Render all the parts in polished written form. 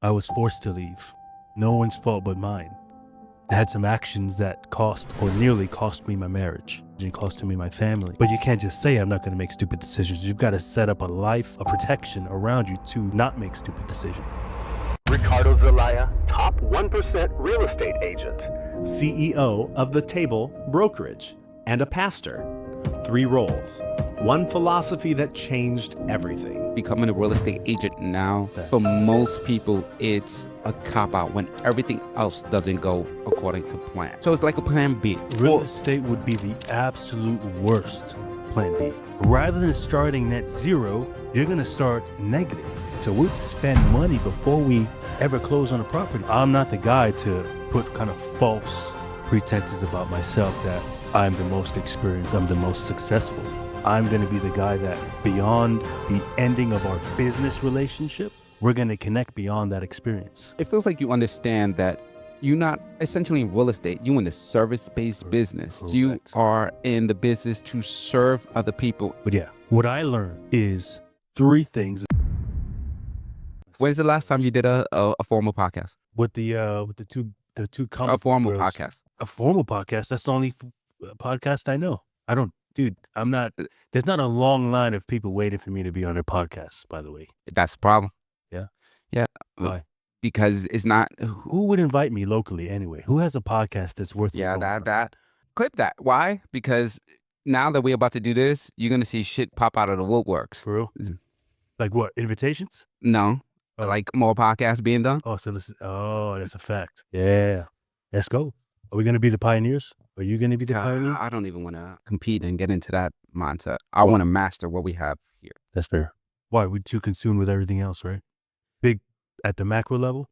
I was forced to leave. No one's fault but mine. I had some actions that cost or nearly cost me my marriage and cost me my family. But you can't just say I'm not going to make stupid decisions. You've got to set up a life of protection around you to not make stupid decisions. Ricardo Zelaya, top 1% real estate agent. CEO of The Table Brokerage, and a pastor. 3 roles, 1 philosophy that changed everything. Becoming a real estate agent now, for most people, it's a cop-out when everything else doesn't go according to plan. So it's like a plan B. Real estate would be the absolute worst plan B. Rather than starting net zero, you're going to start negative. So we'd spend money before we ever close on a property. I'm not the guy to put kind of false pretenses about myself that I'm the most experienced, I'm the most successful. I'm going to be the guy that beyond the ending of our business relationship, we're going to connect beyond that experience. It feels like you understand that you're not essentially in real estate. You're in the service-based business. Correct. You are in the business to serve other people. But yeah, what I learned is 3 things. When's the last time you did a formal podcast? With the two comic A formal girls. podcast. A formal podcast. That's the only podcast I know. I don't, dude. I'm not. There's not a long line of people waiting for me to be on their podcasts. By the way, That's the problem. Yeah? Yeah. Why? Because it's not. Who would invite me locally anyway? Who has a podcast that's worth? Yeah, going that. Clip that. Why? Because now that we're about to do this, you're gonna see shit pop out of the woodworks. for real? Like what? Invitations? No, Oh. like more podcasts being done. Oh, so this. Oh, that's a fact. Yeah. Let's go. Are we gonna be the pioneers? Are you gonna be the pioneer? I don't even want to compete and get into that mindset. I want to master what we have here. That's fair. Why? We're too consumed with everything else, right? Big at the macro level.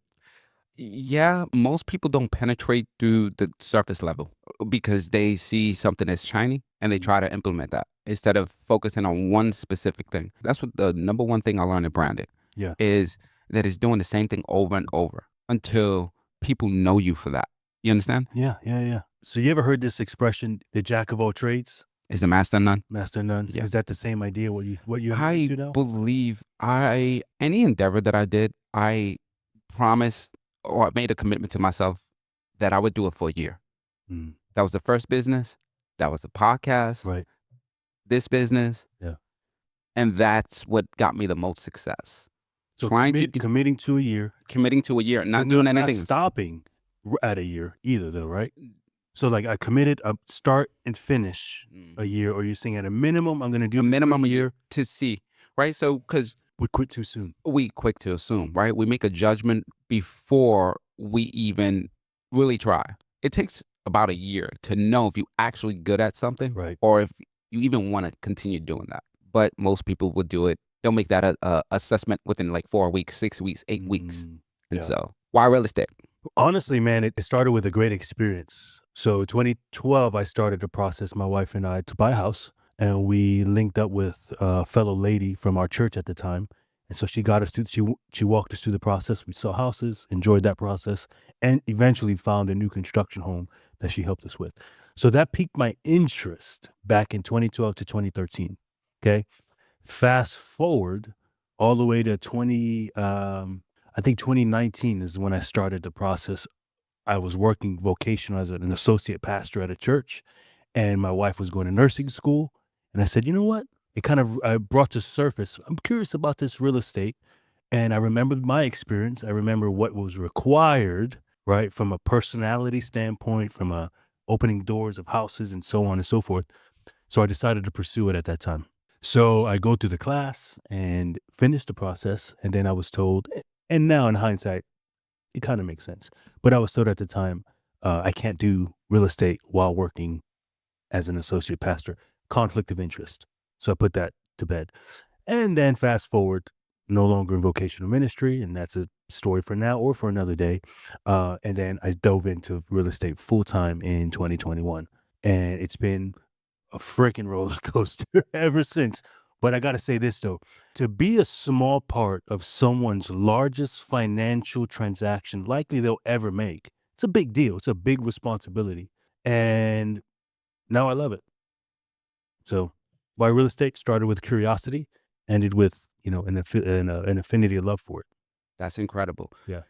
Yeah, most people don't penetrate through the surface level because they see something as shiny and they try to implement that instead of focusing on one specific thing. That's what the number one thing I learned in branding Yeah. is that it's doing the same thing over and over until people know you for that. You understand? Yeah. So you ever heard this expression, the jack of all trades, Is the master none? master of none? Yeah. Is that the same idea? What you I into now? believe any endeavor that I did, I promised or I made a commitment to myself that I would do it for a year. Mm, That was the first business. That was the podcast. right. This business. Yeah. And that's what got me the most success. So Trying to committing to a year, committing to a year, not but doing not anything. stopping at a year either, though, right? So like I committed, start and finish a year, or you're saying at a minimum, I'm gonna do A this minimum for a year to see, right? So, because We quit too soon. we quick to assume, right? We make a judgment before we even really try. It takes about a year to know if you're actually good at something, Right. or if you even want to continue doing that. But most people would do it. They'll make that a assessment within like 4 weeks, 6 weeks, 8 weeks. Mm, And yeah. so, why real estate? Honestly, man, it started with a great experience. So 2012, I started the process, my wife and I, to buy a house. And we linked up with a fellow lady from our church at the time. And so she got us through, she walked us through the process. We saw houses, enjoyed that process, and eventually found a new construction home that she helped us with. So that piqued my interest back in 2012 to 2013. Okay. Fast forward all the way to 2019 is when I started the process. I was working vocational as an associate pastor at a church, and my wife was going to nursing school. And I said, you know what? It kind of I brought to surface. I'm curious about this real estate. And I remembered my experience. I remember what was required, right, from a personality standpoint, from a opening doors of houses and so on and so forth. So I decided to pursue it at that time. So I go through the class and finish the process. And then I was told, and now in hindsight, it kind of makes sense. But I was told at the time, I can't do real estate while working as an associate pastor. Conflict of interest. So I put that to bed. And then fast forward, no longer in vocational ministry. And that's a story for now or for another day. And then I dove into real estate full time in 2021. And it's been a freaking roller coaster ever since. But I got to say this, though, to be a small part of someone's largest financial transaction likely they'll ever make, it's a big deal. It's a big responsibility. And now I love it. So why real estate started with curiosity, ended with, an affinity of love for it. That's incredible. Yeah.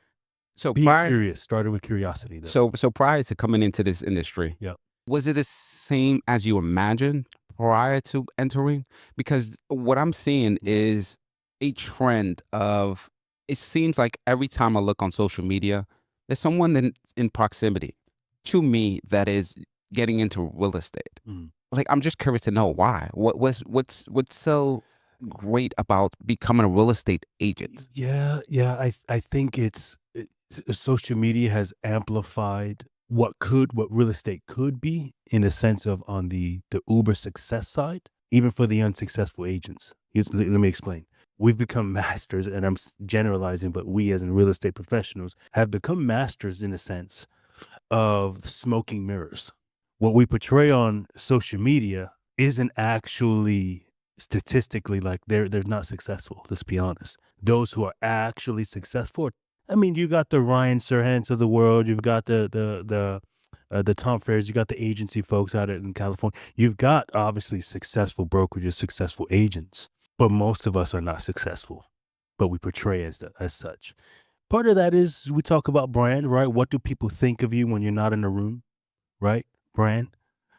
So Being prior, curious, started with curiosity though. so prior to coming into this industry, Yeah. was it the same as you imagined prior to entering? Because what I'm seeing is a trend of, it seems like every time I look on social media, there's someone in proximity to me that is getting into real estate. Mhm. Like, I'm just curious to know why. What's so great about becoming a real estate agent? Yeah, yeah. I think social media has amplified what real estate could be in the sense of on the Uber success side, even for the unsuccessful agents. Let me explain. We've become masters, and I'm generalizing, but we as in real estate professionals have become masters in a sense of smoking mirrors. What we portray on social media isn't actually statistically like they're not successful. Let's be honest. Those who are actually successful, I mean, you got the Ryan Serhants of the world, you've got the Tom Ferris, you got the agency folks out in California. You've got obviously successful brokerages, successful agents, but most of us are not successful. But we portray as such. Part of that is we talk about brand, right? What do people think of you when you're not in the room, right? Brand.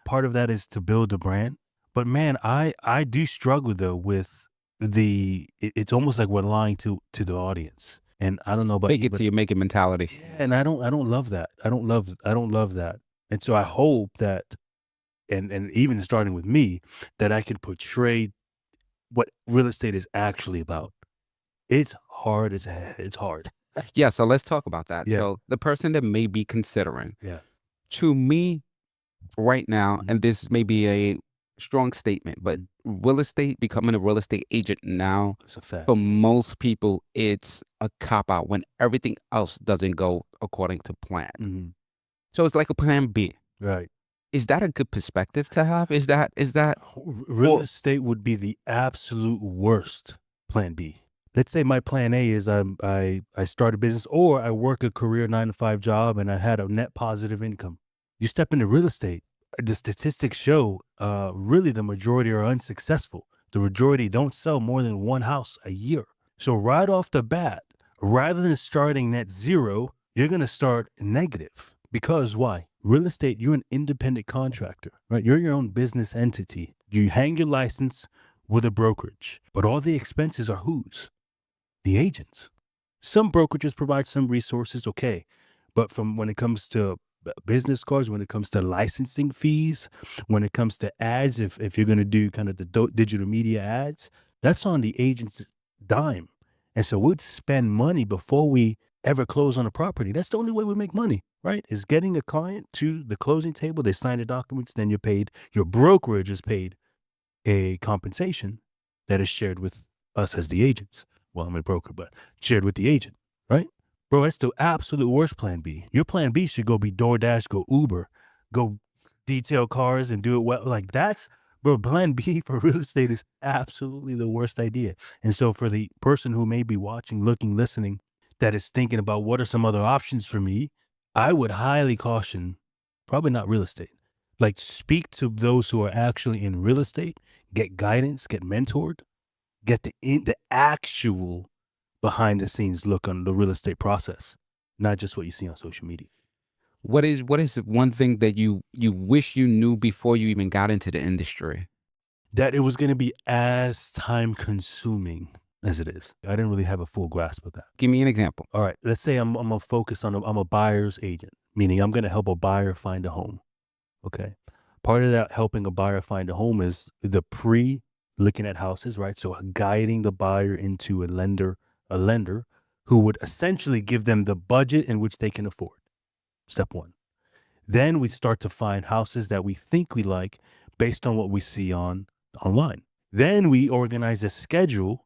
Part of that is to build a brand. But man, I do struggle though with it's almost like we're lying to the audience. And I don't know about Fake you, it but till you make it mentality. yeah, and I don't love that. I don't love that. And so I hope that and even starting with me, that I could portray what real estate is actually about. It's hard as hell. It's hard. Yeah, so let's talk about that. Yeah. So the person that may be considering, Yeah. to me right now, Mhm. and this may be a strong statement, but real estate, becoming a real estate agent now, It's a fact. for most people, it's a cop out when everything else doesn't go according to plan. Mhm. So it's like a plan B. Right. Is that a good perspective to have? Is that Real well, estate would be the absolute worst plan B. Let's say my plan A is I start a business or I work a career 9 to 5 job and I had a net positive income. You step into real estate, the statistics show really the majority are unsuccessful. The majority don't sell more than one house a year. So right off the bat, rather than starting net zero, you're going to start negative. Because why? Real estate, you're an independent contractor, right? You're your own business entity. You hang your license with a brokerage, but all the expenses are whose? The agents. Some brokerages provide some resources, okay. But from when it comes to business cards, when it comes to licensing fees, when it comes to ads, if you're going to do kind of the digital media ads, that's on the agent's dime. And so we'd spend money before we ever close on a property. That's the only way we make money, right? Is getting a client to the closing table. They sign the documents, then you're paid. Your brokerage is paid a compensation that is shared with us as the agents. Well, I'm a broker, but shared with the agent, right? Bro, that's the absolute worst plan B. Your plan B should go be DoorDash, go Uber, go detail cars and do it well. Like that's, bro, plan B for real estate is absolutely the worst idea. And so for the person who may be watching, looking, listening, that is thinking about what are some other options for me, I would highly caution probably not real estate. Like speak to those who are actually in real estate, get guidance, get mentored, get the actual behind the scenes look on the real estate process, not just what you see on social media. what is one thing that you wish you knew before you even got into the industry? That it was going to be as time consuming as it is. I didn't really have a full grasp of that. Give me an example. All right, let's say I'm gonna focus on I'm a buyer's agent, meaning I'm going to help a buyer find a home. Okay. Part of that helping a buyer find a home is the looking at houses, right? So guiding the buyer into a lender who would essentially give them the budget in which they can afford. Step one. Then we start to find houses that we think we like based on what we see online. Then we organize a schedule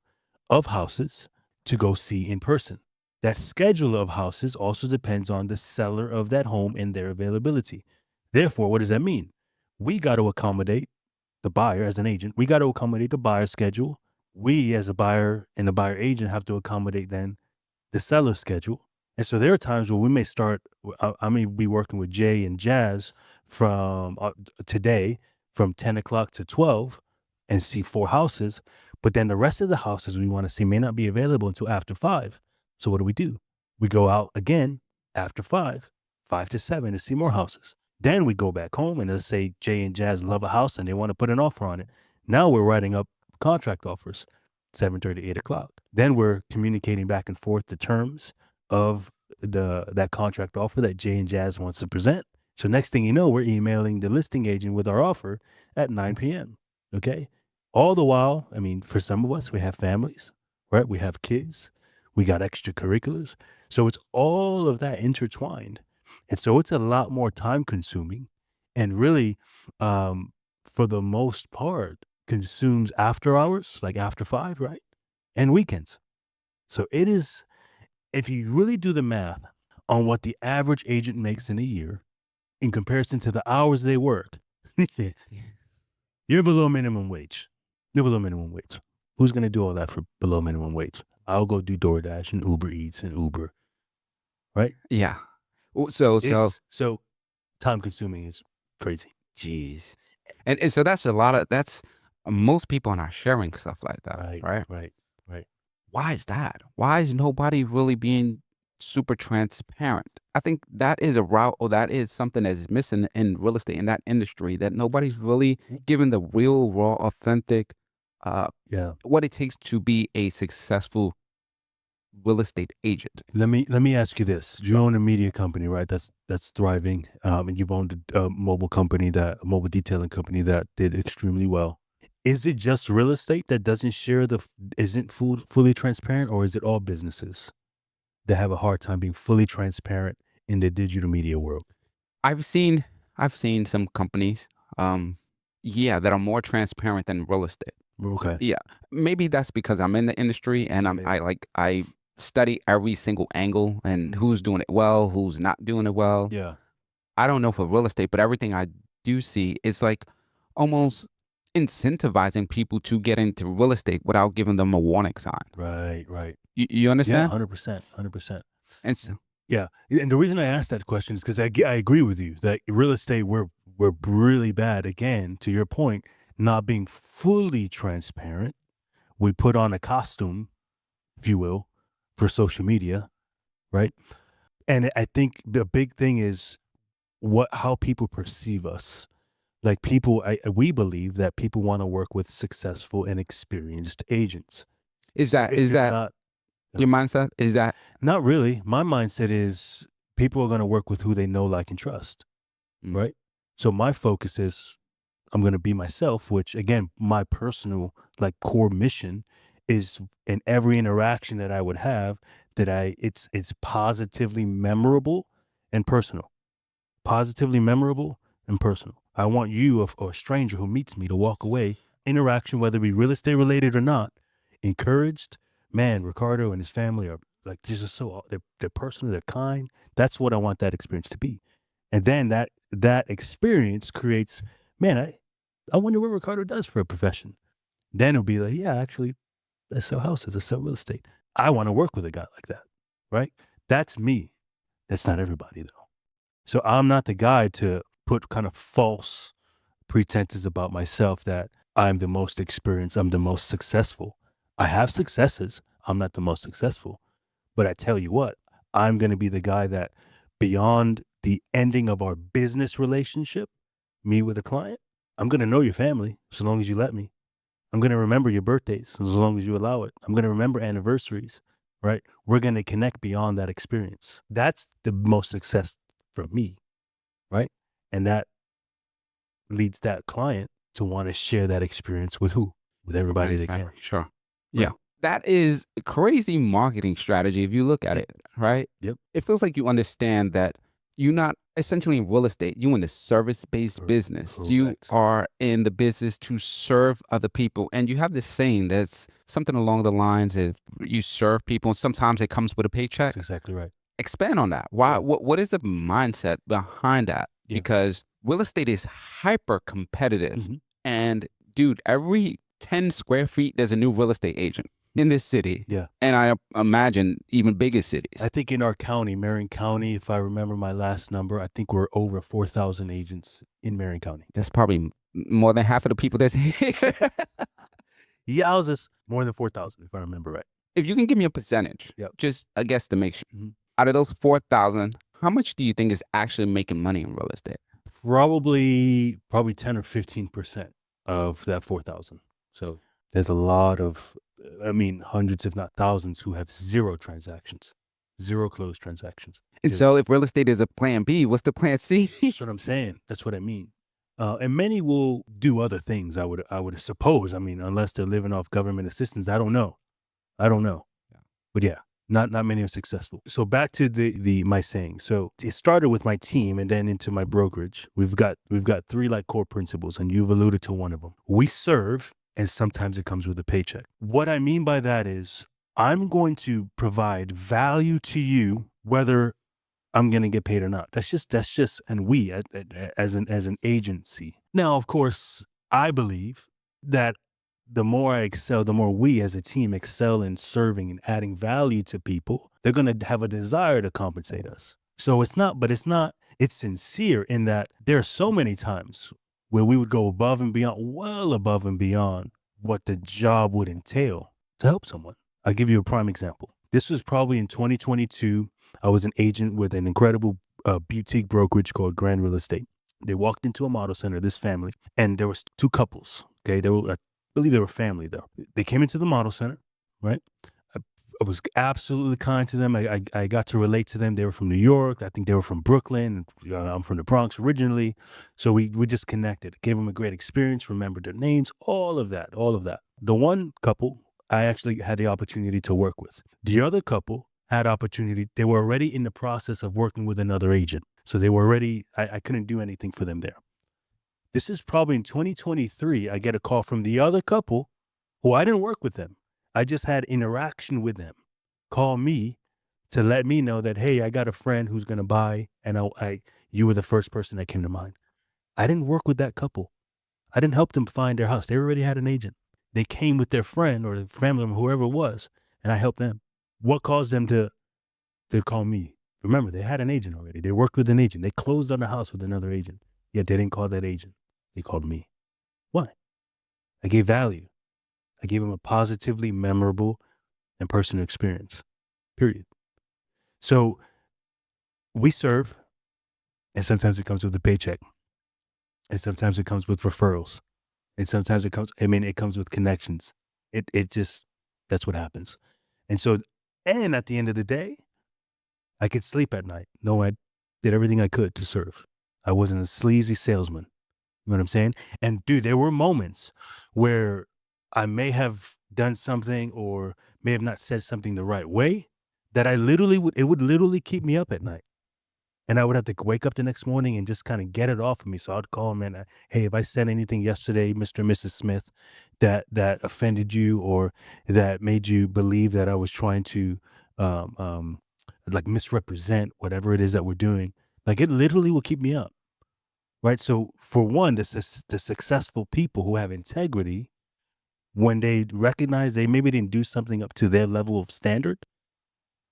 of houses to go see in person. That schedule of houses also depends on the seller of that home and their availability. Therefore, what does that mean? We got to accommodate the buyer as an agent. We got to accommodate the buyer schedule. We as a buyer and the buyer agent have to accommodate then the seller schedule. And so there are times where we may start, I may be working with Jay and Jazz from today from 10 o'clock to 12 and see 4 houses. But then the rest of the houses we want to see may not be available until after 5. So what do? We go out again after 5 to 7 to see more houses. Then we go back home and let's say Jay and Jazz love a house and they want to put an offer on it. Now we're writing up contract offers, 7:30, 8 o'clock. Then we're communicating back and forth the terms of that contract offer that Jay and Jazz wants to present. So next thing you know, we're emailing the listing agent with our offer at 9 p.m. Okay. All the while, I mean, for some of us, we have families, right? We have kids, we got extracurriculars. So it's all of that intertwined. And so it's a lot more time consuming and really, for the most part, consumes after hours, like after 5, right? And weekends. So it is, if you really do the math on what the average agent makes in a year in comparison to the hours they work, you're below minimum wage. You're below minimum wage. Who's going to do all that for below minimum wage? I'll go do DoorDash and Uber Eats and Uber, right? Yeah. So So time consuming is crazy. geez. And so that's most people are not sharing stuff like that, right? Right. Why is that? Why is nobody really being super transparent? I think that is a route, or that is something that is missing in real estate, in that industry, that nobody's really given the real, raw, authentic, Yeah. what it takes to be a successful real estate agent. Let me ask you this. You own a media company, right? That's thriving. And you've owned a mobile detailing company that did extremely well. Is it just real estate that doesn't share isn't fully transparent, or is it all businesses that have a hard time being fully transparent in the digital media world? I've seen some companies, that are more transparent than real estate. Okay. Yeah, maybe that's because I'm in the industry and I study every single angle and who's doing it well, who's not doing it well. Yeah. I don't know for real estate, but everything I do see is like almost incentivizing people to get into real estate without giving them a warning sign. Right. You Yeah. understand? 100%. And so, Yeah. And the reason I asked that question is because I agree with you that real estate, we're really bad, again, to your point, not being fully transparent. We put on a costume, if you will, for social media, right? And I think the big thing is how people perceive us. Like we believe that people want to work with successful and experienced agents. is So that if is you're that not, your mindset? Is that not really. My mindset is people are going to work with who they know, like, and trust, Mm. right? So my focus is I'm going to be myself, which again, my personal like core mission is in every interaction that I would have it's positively memorable and personal. Positively memorable and personal. I want you or a stranger who meets me to walk away, interaction, whether it be real estate related or not, encouraged. Man, Ricardo and his family are like, these are they're personal, they're kind. That's what I want that experience to be. And then that experience creates, man, I wonder what Ricardo does for a profession. Then it'll be like, yeah, actually, I sell houses, I sell real estate. I want to work with a guy like that, right? That's me. That's not everybody, though. So I'm not the guy to put kind of false pretenses about myself that I'm the most experienced, I'm the most successful. I have successes. I'm not the most successful. But I tell you what, I'm going to be the guy that beyond the ending of our business relationship, me with a client, I'm going to know your family so long as you let me. I'm going to remember your birthdays as long as you allow it. I'm going to remember anniversaries, right? We're going to connect beyond that experience. That's the most success for me, right? And that leads that client to want to share that experience with who? With everybody they can. Sure. Yeah. That is a crazy marketing strategy if you look at it, right? Yep. It feels like you understand that you're not essentially in real estate. You're in the service-based business. You Correct. are in the business to serve other people. And you have this saying that's something along the lines of you serve people, and sometimes it comes with a paycheck. That's exactly right. Expand on that. Why? Yeah. What is the mindset behind that? Yeah. Because real estate is hyper competitive. Mhm. And dude, every 10 square feet, there's a new real estate agent in this city. Yeah. And I imagine even bigger cities. I think in our county, Marion County, if I remember my last number, I think we're over 4,000 agents in Marion County. That's probably more than half of the people that's here. Yeah, houses, more than 4,000, if I remember right. If you can give me a percentage, Yep. just a guesstimation, Mhm. out of those 4,000, how much do you think is actually making money in real estate? Probably 10 or 15% of that 4,000. So there's a lot of, hundreds, if not thousands, who have zero transactions, zero closed transactions. And Dude, so if real estate is a plan B, what's the plan C? that's what I'm saying. That's what I mean. And many will do other things. I would suppose. I mean, unless they're living off government assistance, I don't know. Yeah. But yeah, not many are successful. So back to the my saying. So it started with my team and then into my brokerage. We've got three like core principles, and you've alluded to one of them. We serve, and sometimes it comes with a paycheck. What I mean by that is I'm going to provide value to you whether I'm going to get paid or not. That's just and we as an agency. Now, of course, I believe that the more I excel, the more we as a team excel in serving and adding value to people, they're going to have a desire to compensate us. So it's sincere in that there are so many times where we would go above and beyond, well above and beyond what the job would entail to help someone. I'll give you a prime example. This was probably in 2022. I was an agent with an incredible boutique brokerage called Grand Real Estate. They walked into a model center, this family, and there was two couples. Okay, I believe they were family though. They came into the model center, right? I, I was absolutely kind to them. I got to relate to them. They were from New York. I think they were from Brooklyn. I'm from the Bronx originally, so we just connected. Gave them a great experience. Remembered their names. All of that. The one couple I actually had the opportunity to work with. The other couple had opportunity. They were already in the process of working with another agent. So they were already, I couldn't do anything for them there. This is probably in 2023. I get a call from the other couple who I didn't work with them. I just had interaction with them. Call me to let me know that, hey, I got a friend who's going to buy, and you were the first person that came to mind. I didn't work with that couple. I didn't help them find their house. They already had an agent. They came with their friend or the family member, whoever it was, and I helped them. What caused them to call me? Remember, they had an agent already. They worked with an agent. They closed on the house with another agent. Yet they didn't call that agent. They called me. Why? I gave value. I gave them a positively memorable and personal experience. Period. So we serve, and sometimes it comes with a paycheck, and sometimes it comes with referrals, and sometimes it comes with connections. It just, that's what happens. And so, and at the end of the day, I could sleep at night. No, I did everything I could to serve. I wasn't a sleazy salesman. You know what I'm saying? And dude, there were moments where I may have done something or may have not said something the right way that it would literally keep me up at night. And I would have to wake up the next morning and just kind of get it off of me. So I'd call him and, hey, if I said anything yesterday, Mr. and Mrs. Smith, that offended you or that made you believe that I was trying to um, um, like misrepresent whatever it is that we're doing, like it literally will keep me up. Right. So for one, the successful people who have integrity, when they recognize they maybe didn't do something up to their level of standard,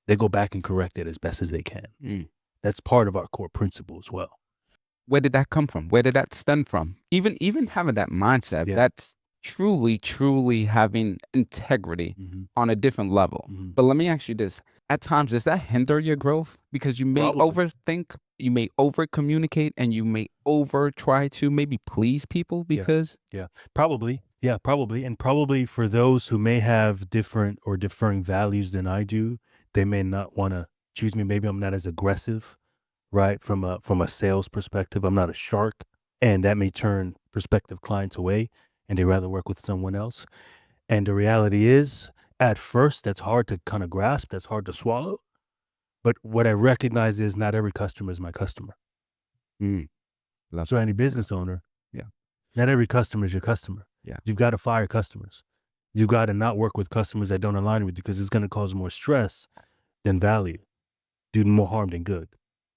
they go back and correct it as best as they can. Mm. That's part of our core principle as well. Where did that come from? Where did that stem from? Even having that mindset, Yeah. that's truly having integrity Mhm. on a different level. Mhm. But let me ask you this. At times, does that hinder your growth? Because you may Probably. overthink, you may over communicate, and you may over try to maybe please people because Probably. Yeah, probably. And probably for those who may have different or differing values than I do, they may not want to choose me. Maybe I'm not as aggressive, right? From a sales perspective, I'm not a shark, and that may turn prospective clients away and they rather work with someone else. And the reality is, at first, that's hard to kind of grasp, that's hard to swallow. But what I recognize is not every customer is my customer. love So that. any business owner, Yeah. not every customer is your customer. Yeah. You've got to fire customers. You've got to not work with customers that don't align with you because it's going to cause more stress than value, do more harm than good.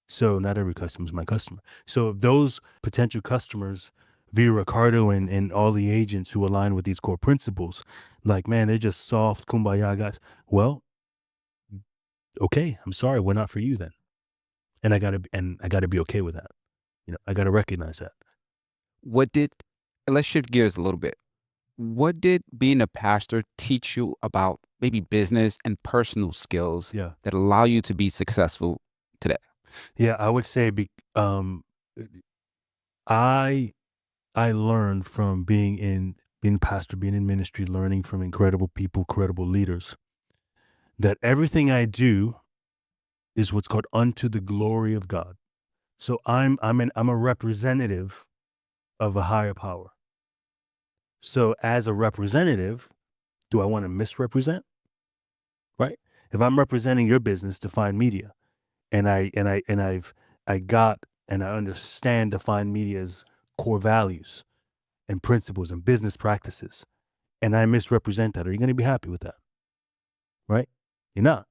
So not every customer is my customer. So if those potential customers via Ricardo and all the agents who align with these core principles, like, man, they're just soft kumbaya guys. Well, okay, I'm sorry, we're not for you then. And I gotta be okay with that. I gotta recognize that. Let's shift gears a little bit. What did being a pastor teach you about maybe business and personal skills Yeah. that allow you to be successful today? Yeah, I would say I learned from being pastor, being in ministry, learning from incredible people, credible leaders, that everything I do is what's called unto the glory of God. So I'm a representative of a higher power. So as a representative, do I want to misrepresent? Right? If I'm representing your business, Deafine Media, and I understand Deafine Media's core values and principles and business practices, and I misrepresent that, are you going to be happy with that? Right? You're not.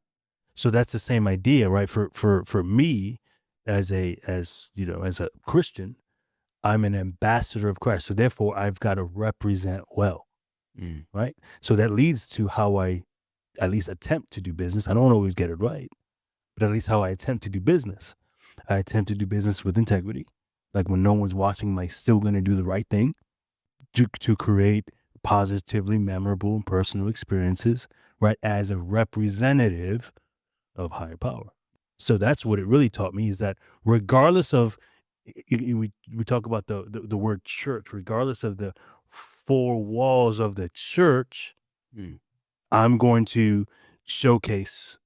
So that's the same idea, right? For me, as a Christian, I'm an ambassador of Christ. So therefore, I've got to represent well, Mm. right? So that leads to how I at least attempt to do business. I don't always get it right, but at least how I attempt to do business. I attempt to do business with integrity. Like when no one's watching, am I still going to do the right thing to create positively memorable and personal experiences, right? As a representative of higher power. So that's what it really taught me, is that regardless of, we talk about the word church, regardless of the four walls of the church, Mm. I'm going to showcase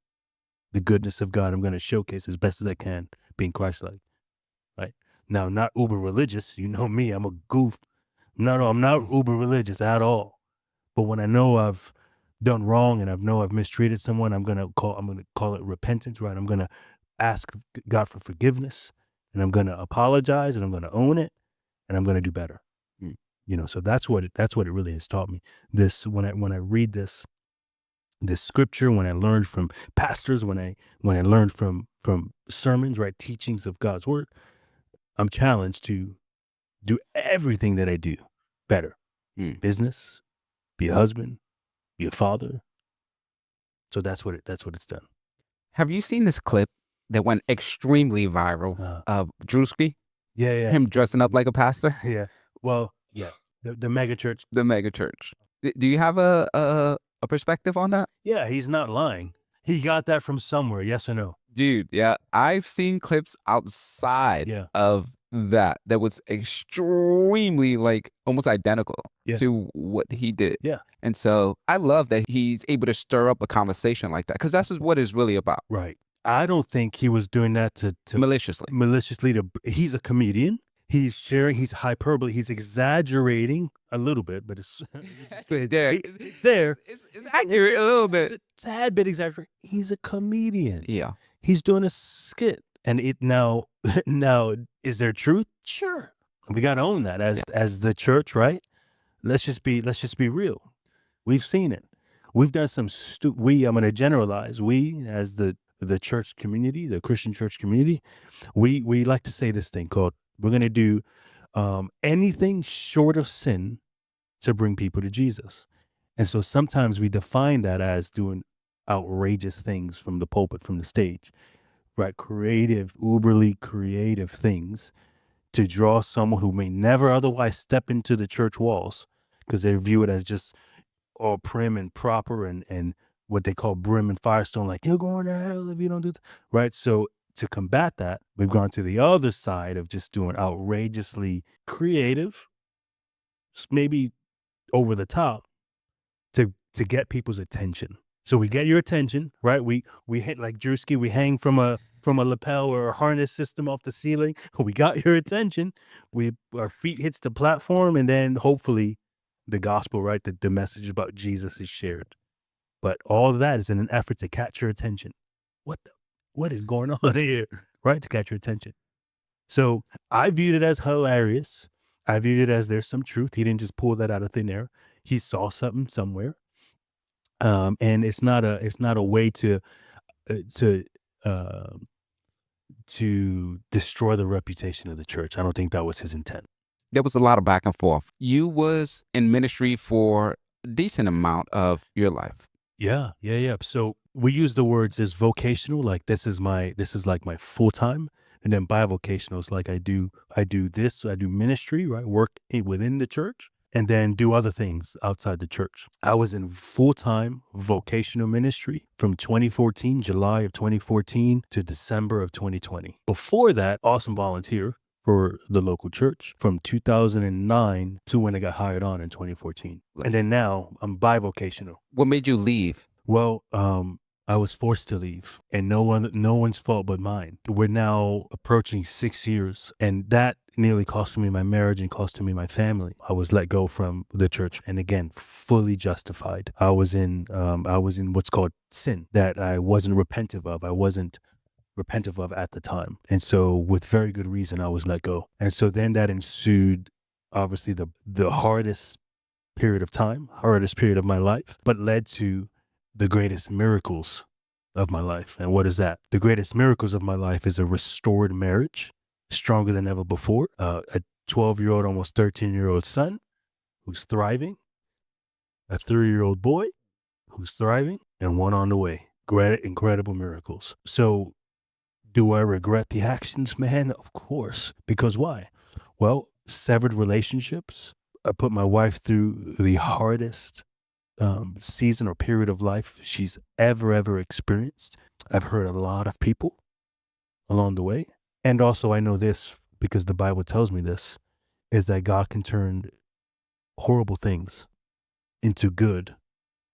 the goodness of God. I'm going to showcase as best as I can being Christ-like, right? Now, not uber religious. You know me, I'm a goof. No, I'm not uber religious at all. But when I know I've done wrong and I've mistreated someone, I'm gonna call it repentance, right? I'm gonna ask God for forgiveness, and I'm gonna apologize, and I'm gonna own it, and I'm gonna do better. Mm. So that's what it really has taught me. This when I read this scripture, when I learned from pastors, when I learned from sermons, right, teachings of God's word, I'm challenged to do everything that I do better. Mm. Business, be a husband, be a father. So that's what it's done. Have you seen this clip that went extremely viral of Drewski, Yeah. him dressing up like a pastor? Yeah. Well, yeah. The mega church. The mega church. Do you have a perspective on that? Yeah, he's not lying. He got that from somewhere, yes or no? Dude, yeah, I've seen clips outside Yeah. of that was extremely, like, almost identical Yeah. to what he did. Yeah. And so I love that he's able to stir up a conversation like that, because that's just what it's really about, Right. I don't think he was doing that to maliciously. maliciously. He's a comedian. He's sharing. He's hyperbole. He's exaggerating a little bit, but it's It's there. It's accurate a little bit. It's a tad bit exaggerated. He's a comedian. Yeah. He's doing a skit, and it now is there truth? Sure, we got to own that as the church, right? Let's just be real. We've seen it. We've done some I'm going to generalize. We, as the church community, the Christian church community, we like to say this thing called, we're going to do anything short of sin to bring people to Jesus. And so sometimes we define that as doing outrageous things from the pulpit, from the stage, right? Uberly creative things to draw someone who may never otherwise step into the church walls, because they view it as just all prim and proper and what they call brim and firestone, like, you're going to hell if you don't do that, right? So to combat that, we've gone to the other side of just doing outrageously creative, maybe over the top, to get people's attention. So we get your attention, right? We hit like Drewski, we hang from a lapel or a harness system off the ceiling. We got your attention. Our feet hits the platform, and then hopefully the gospel, right? The message about Jesus is shared. But all of that is in an effort to catch your attention. What is going on here, right? To catch your attention. So I viewed it as hilarious. I viewed it as there's some truth. He didn't just pull that out of thin air. He saw something somewhere. And it's not a way to destroy the reputation of the church. I don't think that was his intent. There was a lot of back and forth. You was in ministry for a decent amount of your life. Yeah. So we use the words as vocational, like this is like my full time, and then bivocational is like I do this, I do ministry, right? Work within the church, and then do other things outside the church. I was in full-time vocational ministry from 2014, July of 2014 to December of 2020. Before that, awesome volunteer for the local church from 2009 to when I got hired on in 2014. And then now I'm bivocational. What made you leave? Well, I was forced to leave, and no one's fault but mine. We're now approaching 6 years, and that nearly cost me my marriage and cost me my family. I was let go from the church, and again, fully justified. I was in what's called sin that I wasn't repentive of. I wasn't repentive of at the time, and so with very good reason, I was let go. And so then that ensued, obviously, the hardest period of time, hardest period of my life, but led to the greatest miracles of my life. And what is that? The greatest miracles of my life is a restored marriage, stronger than ever before, a 12-year-old, almost 13-year-old son who's thriving, a 3-year-old boy who's thriving, and one on the way. Great, incredible miracles. So do I regret the actions, man? Of course. Because why? Well, severed relationships. I put my wife through the hardest season or period of life she's ever experienced. I've hurt a lot of people along the way. And also I know this, because the Bible tells me this, is that God can turn horrible things into good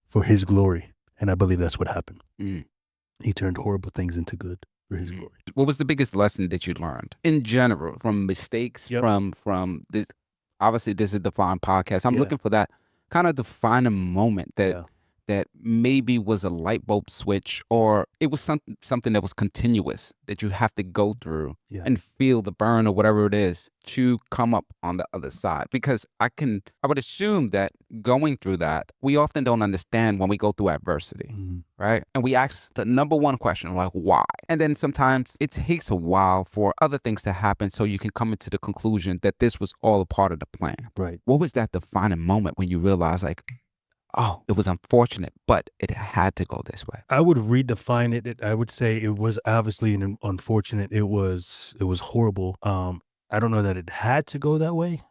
for his glory. And I believe that's what happened. He turned horrible things into good for his glory. What was the biggest lesson that you learned in general from mistakes, Yep. from this? Obviously, this is Deafine Podcast. I'm Yeah. looking for that kind of defining moment that Yeah. that maybe was a light bulb switch, or it was something that was continuous that you have to go through Yeah. and feel the burn or whatever it is to come up on the other side. Because I would assume that going through that, we often don't understand when we go through adversity, Mhm. right? And we ask the number one question, like, why? And then sometimes it takes a while for other things to happen so you can come into the conclusion that this was all a part of the plan. Right. What was that defining moment when you realized, like, oh, it was unfortunate, but it had to go this way? I would redefine it. I would say it was obviously an unfortunate. It was horrible. I don't know that it had to go that way,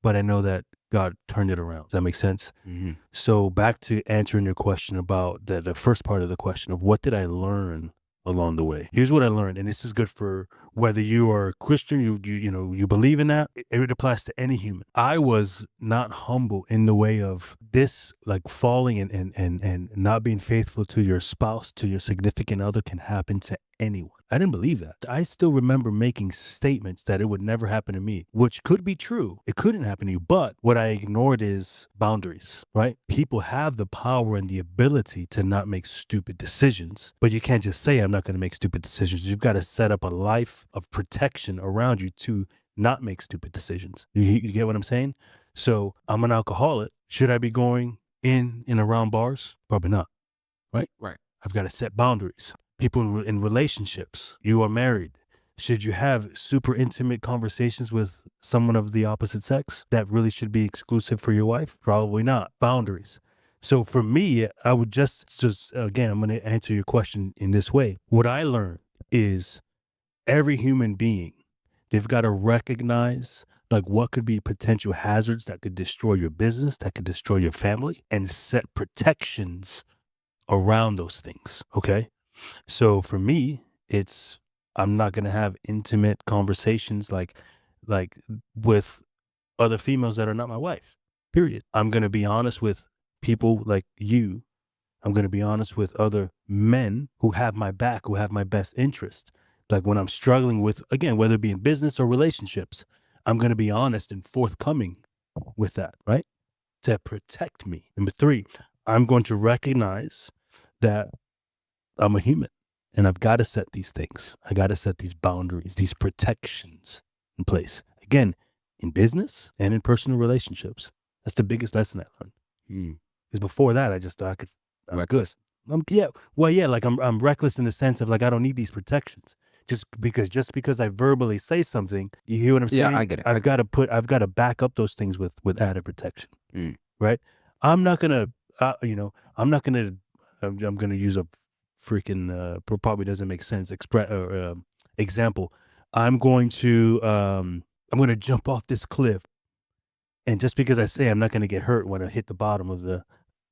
but I know that God turned it around. Does that make sense? Mm-hmm. So back to answering your question about the first part of the question of what did I learn along the way? Here's what I learned, and this is good for whether you are a Christian, you believe in that. It applies to any human. I was not humble in the way of this, like falling and not being faithful to your spouse, to your significant other, can happen to anyone. I didn't believe that. I still remember making statements that it would never happen to me, which could be true. It couldn't happen to you. But what I ignored is boundaries, right? People have the power and the ability to not make stupid decisions, but you can't just say, I'm not going to make stupid decisions. You've got to set up a life of protection around you to not make stupid decisions. You get what I'm saying? So I'm an alcoholic. Should I be going in and around bars? Probably not, right? Right. I've got to set boundaries. People in relationships, you are married. Should you have super intimate conversations with someone of the opposite sex that really should be exclusive for your wife? Probably not. Boundaries. So for me, I would just again, I'm going to answer your question in this way. What I learned is every human being, they've got to recognize like what could be potential hazards that could destroy your business, that could destroy your family, and set protections around those things. Okay. So for me, I'm not going to have intimate conversations like with other females that are not my wife, period. I'm going to be honest with people like you. I'm going to be honest with other men who have my back, who have my best interest. Like when I'm struggling with, again, whether it be in business or relationships, I'm going to be honest and forthcoming with that, right? To protect me. Number 3, I'm going to recognize that I'm a human and I've got to set these things. I got to set these boundaries, these protections in place. Again, in business and in personal relationships. That's the biggest lesson I learned. Because before that, I just thought I'm Reckless. good. Like I'm reckless in the sense of like I don't need these protections. Just because I verbally say something, you hear what I'm saying? Yeah, I get it. I've got to back up those things with added protection, Mm. right? I'm not gonna, I'm gonna use a freaking probably doesn't make sense example. I'm going to jump off this cliff And just because I say I'm not going to get hurt when I hit the bottom of the,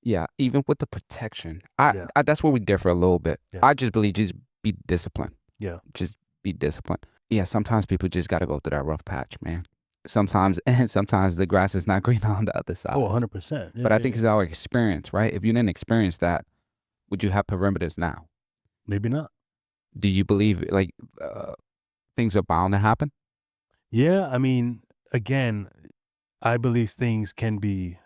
Yeah, even with the protection, yeah, that's where we differ a little bit. Yeah. I just believe just be disciplined. yeah, Just be disciplined. Yeah, sometimes people just got to go through that rough patch, man. Sometimes the grass is not green on the other side. oh, 100%. But I think it's our experience, right? If you didn't experience that, would you have perimeters now? Maybe not. Do you believe like things are bound to happen? Yeah, I mean, again, I believe things can be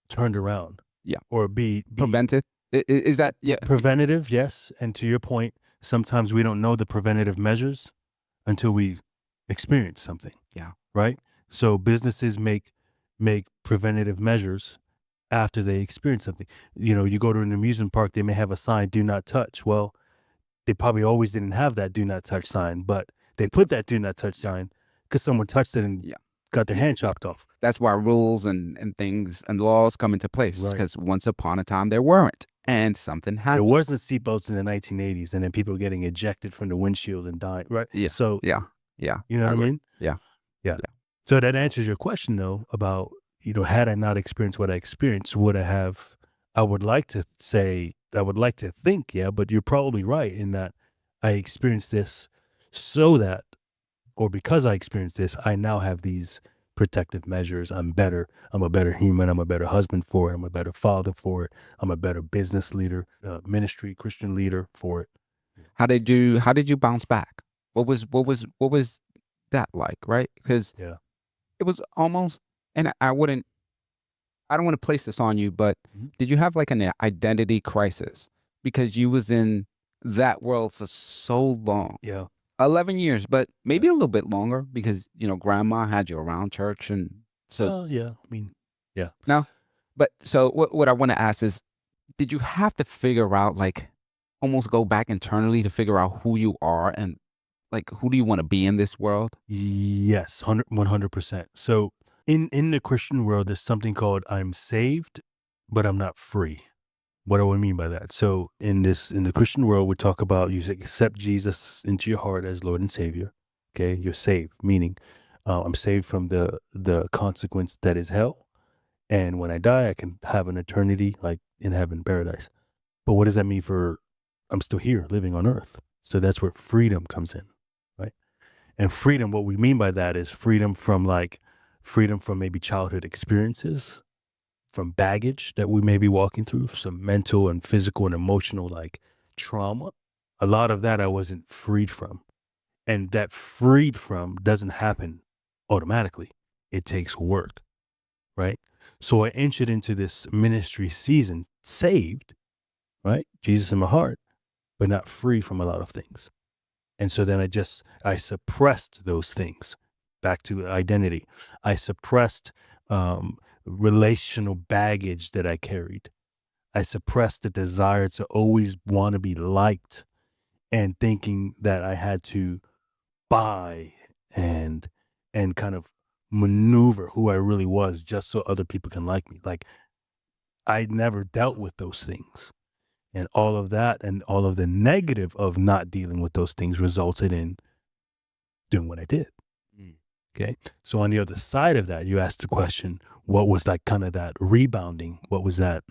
turned around. Yeah. Or be Preventive? Is that yeah? preventative, yes. And to your point, sometimes we don't know the preventative measures until we experience something. Yeah. Right? So businesses make preventative measures after they experience something. You know, you go to an amusement park, they may have a sign, do not touch. Well, they probably always didn't have that do not touch sign, but they put that do not touch sign because someone touched it and Yeah. got their hand chopped off. That's why rules and things and laws come into place. Right. Because once upon a time there weren't, and something There happened. wasn't seatbelts in the 1980s, and then people getting ejected from the windshield and dying, right? Yeah. So, Yeah. you know what I agree. mean? Yeah. Yeah. So that answers your question, though, about, you know, had I not experienced what I experienced, would I have, I would like to say, I would like to think, yeah, but you're probably right in that I experienced this so that, or because I experienced this, I now have these protective measures. I'm better. I'm a better human. I'm a better husband for it. I'm a better father for it. I'm a better business leader, ministry, Christian leader for it. How did you bounce back? What was that like, right? Because Yeah. it was almost, and I don't want to place this on you, but Mhm. did you have like an identity crisis because you was in that world for so long? Yeah. 11 years, but maybe a little bit longer because, you know, grandma had you around church. And so, Yeah. I mean, yeah. no, but so what I want to ask is, did you have to figure out, like, almost go back internally to figure out who you are and like, who do you want to be in this world? Yes, 100%. So in the Christian world, there's something called I'm saved, but I'm not free. What do I mean by that? So in the Christian world, we talk about you accept Jesus into your heart as Lord and Savior. Okay, you're saved, meaning I'm saved from the consequence that is hell, and when I die, I can have an eternity like in heaven, paradise. But what does that mean for? I'm still here, living on earth. So that's where freedom comes in, right? And freedom, what we mean by that is freedom from maybe childhood experiences, from baggage that we may be walking through, some mental and physical and emotional like trauma. A lot of that I wasn't freed from. And that freed from doesn't happen automatically. It takes work, right? So I entered into this ministry season saved, right? Jesus in my heart, but not free from a lot of things. And so then I suppressed those things. Back to identity. I suppressed relational baggage that I carried. I suppressed the desire to always want to be liked and thinking that I had to buy and kind of maneuver who I really was just so other people can like me. Like I never dealt with those things. And all of that and all of the negative of not dealing with those things resulted in doing what I did. Mm. Okay. So on the other side of that, you asked the question, what was like kind of that rebounding? What was that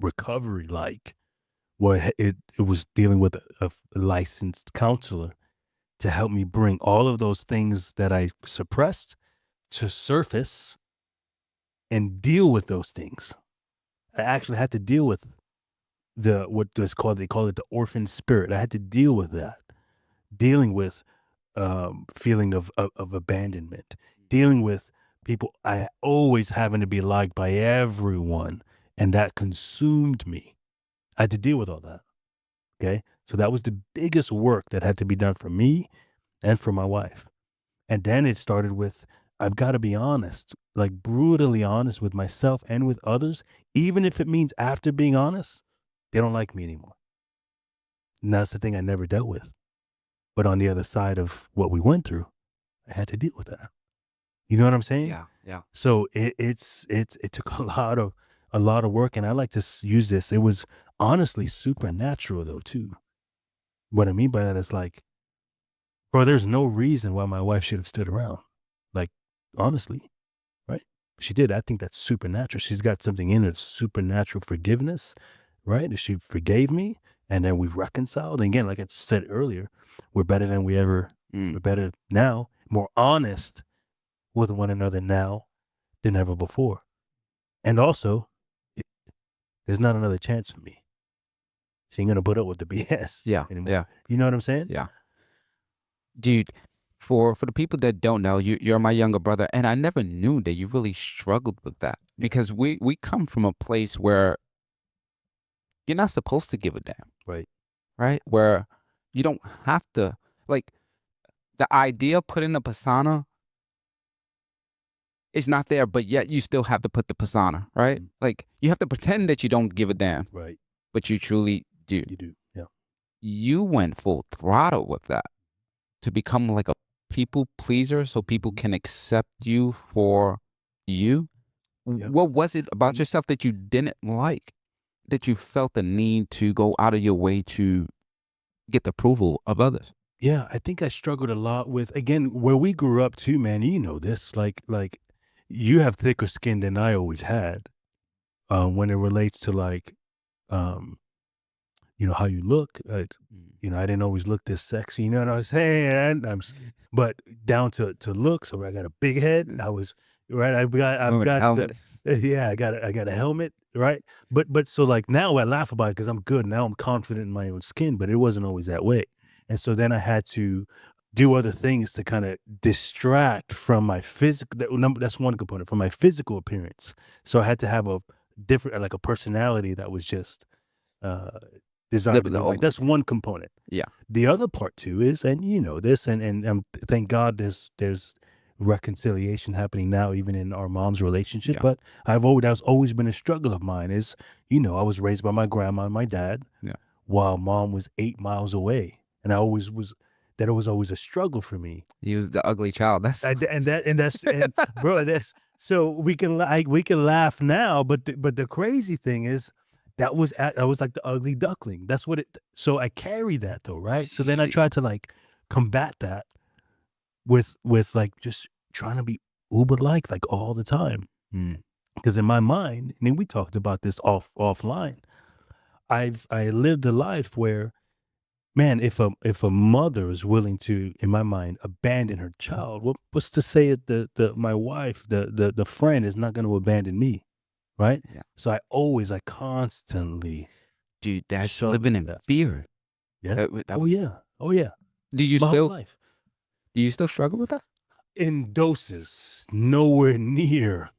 recovery like? Well, it was dealing with a licensed counselor to help me bring all of those things that I suppressed to surface and deal with those things. I actually had to deal with they call it the orphan spirit. I had to deal with that, dealing with feeling of abandonment, dealing with people I always having to be liked by everyone, and that consumed me. I had to deal with all that. Okay, so that was the biggest work that had to be done for me and for my wife. And then it started with I've got to be honest, like brutally honest with myself and with others, even if it means after being honest, they don't like me anymore. And that's the thing I never dealt with. But on the other side of what we went through, I had to deal with that. You know what I'm saying? Yeah. So it took a lot of work, and I like to use this. It was honestly supernatural though too. What I mean by that is like, bro, there's no reason why my wife should have stood around. Like honestly, right? she did. I think that's supernatural. She's got something in her, supernatural forgiveness, right? And she forgave me, and then we've reconciled. And again, like I said earlier, we're better than we're better now, more honest with one another now than ever before. And also, there's not another chance for me. She ain't gonna put up with the BS anymore. Yeah. You know what I'm saying? Yeah. Dude, for the people that don't know, you're my younger brother, and I never knew that you really struggled with that, because we come from a place where you're not supposed to give a damn, right? Where you don't have to, like, the idea of putting a persona is not there, but yet you still have to put the persona, right? Like, you have to pretend that you don't give a damn, Right. but you truly do. You do. Yeah. You went full throttle with that to become like a people pleaser so people can accept you for you. Yep. What was it about yourself that you didn't like, that you felt the need to go out of your way to get the approval of others? Yeah, I think I struggled a lot with, again, where we grew up too, man. You know this, like you have thicker skin than I always had, when it relates to like, you know, how you look. You know, I didn't always look this sexy. You know what I was saying? But down to looks. So I got a big head. I was right. I got a helmet. Right. But so like now I laugh about it because I'm good. Now I'm confident in my own skin. But it wasn't always that way. And so then I had to do other things to kind of distract from my physical. That's one component, from my physical appearance. So I had to have a different, like a personality that was just designed to be like. That's one component. Yeah. The other part too is, and you know this, and thank God there's reconciliation happening now, even in our mom's relationship. Yeah. But that's always been a struggle of mine. Is, you know, I was raised by my grandma and my dad, while mom was 8 miles away. And that was always a struggle for me. He was the ugly child. That's Bro, that's, so we can laugh now, but the crazy thing is that was like the ugly duckling. That's what it. So I carry that though, right? So then I tried to like combat that with like just trying to be uber like all the time, because in my mind, and then we talked about this offline. I lived a life where, man, if a mother is willing to, in my mind, abandon her child, what's to say that my wife, the friend, is not going to abandon me, right? Yeah. So I constantly, dude, that's struggle living with in that. fear. Yeah. Oh yeah. Do you My whole still life, struggle with that? in doses, nowhere near.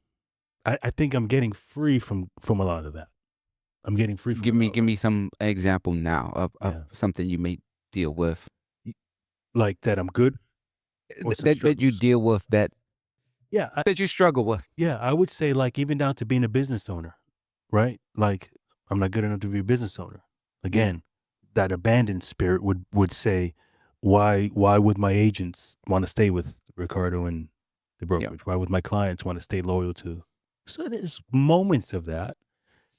I think I'm getting free from a lot of that. I'm getting free from. Give me some example now of something you may deal with, like that I'm good, or some that you struggles? deal with, that you struggle with. Yeah, I would say like even down to being a business owner, right? Like I'm not good enough to be a business owner. Again, that abandoned spirit would say, why would my agents want to stay with Ricardo and the brokerage? Why would my clients want to stay loyal to? So there's moments of that,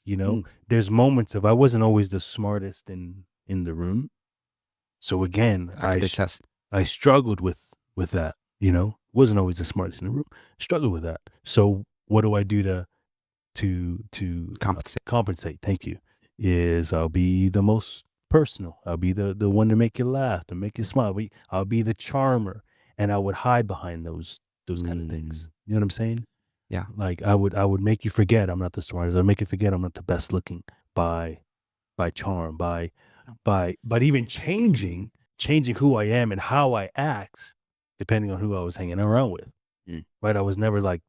you know. There's moments of I wasn't always the smartest in the room. So again, I struggled with that, you know. Wasn't always the smartest in the room. Struggled with that. So what do I do to compensate? Thank you. Is I'll be the most personal. I'll be the one to make you laugh, to make you smile. I'll be the charmer, and I would hide behind those kind of things. You know what I'm saying? Yeah. Like I would make you forget I'm not the smartest. I'll make you forget I'm not the best looking by charm, by even changing who I am and how I act depending on who I was hanging around with. Right? I was never like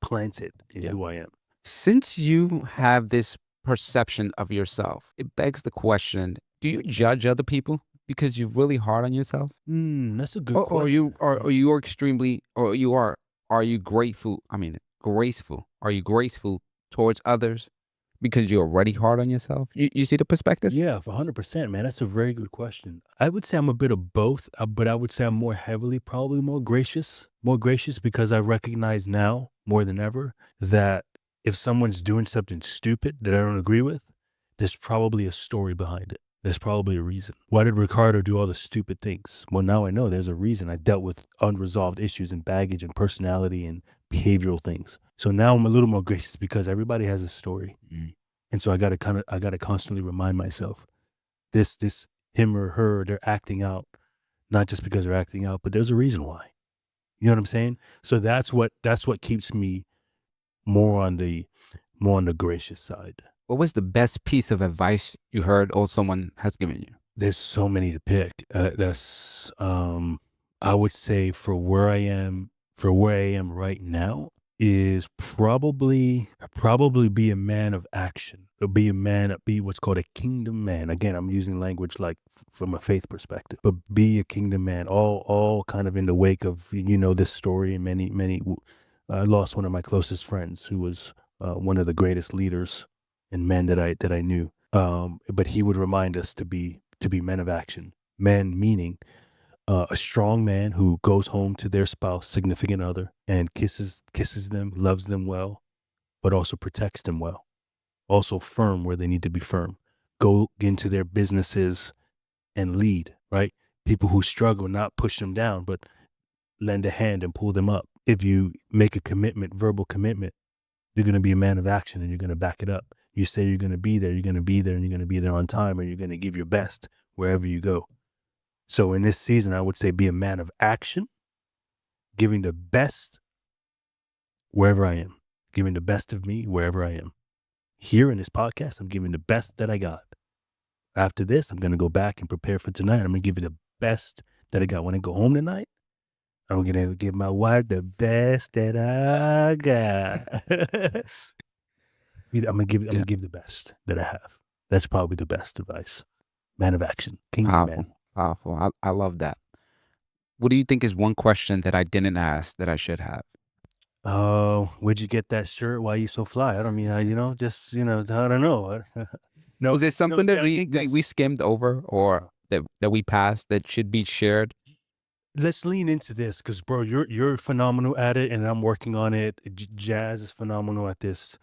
planted in who I am. Since you have this perception of yourself, it begs the question, do you judge other people because you're really hard on yourself? That's a good question. Or you are extremely, or you are you grateful? I mean, graceful. Are you graceful towards others because you're already hard on yourself? You see the perspective? Yeah, for 100%, man. That's a very good question. I would say I'm a bit of both, but I would say I'm probably more gracious because I recognize now more than ever that if someone's doing something stupid that I don't agree with, there's probably a story behind it. There's probably a reason. Why did Ricardo do all the stupid things? Well, now I know there's a reason. I dealt with unresolved issues and baggage and personality and behavioral things. So now I'm a little more gracious because everybody has a story. Mm. And so I got to constantly remind myself this him or her, they're acting out, not just because they're acting out, but there's a reason why. You know what I'm saying? So that's what keeps me more on the gracious side. What was the best piece of advice you heard or someone has given you? There's so many to pick. That's I would say for where I am right now is probably be a man of action. Be what's called a kingdom man. Again, I'm using language like from a faith perspective, but be a kingdom man. All kind of in the wake of this story and many. I lost one of my closest friends who was one of the greatest leaders and men that I knew. But he would remind us to be men of action. Men meaning a strong man who goes home to their spouse, significant other, and kisses them, loves them well, but also protects them well. Also firm where they need to be firm. Go into their businesses and lead, right? People who struggle, not push them down, but lend a hand and pull them up. If you make a commitment, verbal commitment, you're going to be a man of action and you're going to back it up. You say you're going to be there, you're going to be there, and you're going to be there on time, and you're going to give your best wherever you go. So in this season, I would say be a man of action, giving the best wherever I am, giving the best of me wherever I am. Here in this podcast, I'm giving the best that I got. After this, I'm going to go back and prepare for tonight. I'm going to give you the best that I got. When I go home tonight, I'm going to give my wife the best that I got. I'm going to give the best that I have. That's probably the best advice. Man of action, kingdom man. Powerful. I love that. What do you think is one question that I didn't ask that I should have? Oh, where'd you get that shirt? Why you so fly? I don't mean, I don't know. No, Was there something that I think we skimmed over or that we passed that should be shared? let's lean into this because, bro, you're phenomenal at it, and I'm working on it. Jazz is phenomenal at this.